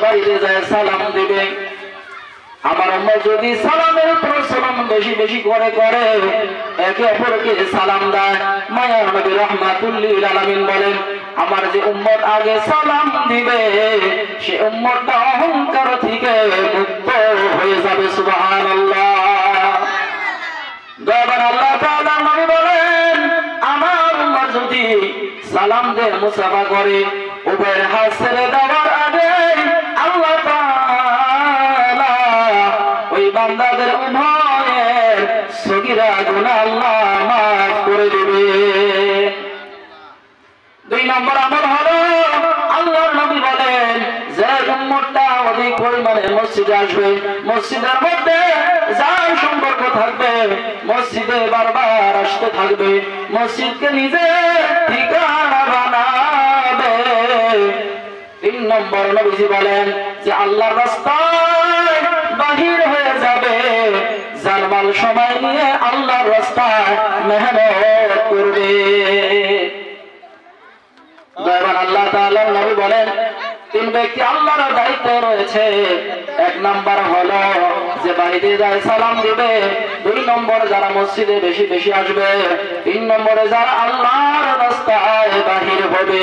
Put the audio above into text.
বাড়িতে যায় সালাম দিবে। আমার উম্মত যদি সালামের উপর সালাম বেশি বেশি করে করে একে অপরকে সালাম দেয়, মায়ার নবী রাহমাতুল লিল আলামিন বলেন, আমার যে উম্মত আগে সালাম দিবে সে উম্মতটা অহংকার থেকে মুক্ত হয়ে যাবে। সুবহানাল্লাহ। দয়াবান আল্লাহ তাআলা নবী বলেন, আমার উম্মত যদি সালাম দেয় মুসাফা করে উভয়ের হাত ছেড়ে দেওয়ার আগে আল্লাহ তাআলা ওই বান্দাদের উভয়ের সগীরা গুনাহ আল্লাহ মাফ করে দেবে। 2 নম্বর আমল হলো, আল্লাহর নবী বলেন যে উম্মতটা অধিক পরিমাণে মসজিদে আসবে, মসজিদের মধ্যে যার সম্পর্ক থাকবে, মসজিদে বারবার আসতে থাকবে, মসজিদকে নিজের ঠিকানা বানাবে। 3 নম্বর নবীজি বলেন যে আল্লাহর রাস্তায় বাহির হয়ে যাবে, জানমাল সময় নিয়ে আল্লাহর রাস্তায় মেহনত করবে। দয়াবান আল্লাহ তাআলার নবী বলেন 3 ব্যক্তি আল্লাহর দায়িত্বে রয়েছে। 1 নম্বর হলো যে বাড়িতে যায় সালাম দিবে, 2 নম্বর যারা মসজিদে বেশি বেশি আসবে, 3 নম্বরে যারা আল্লাহর রাস্তায় বাহির হবে।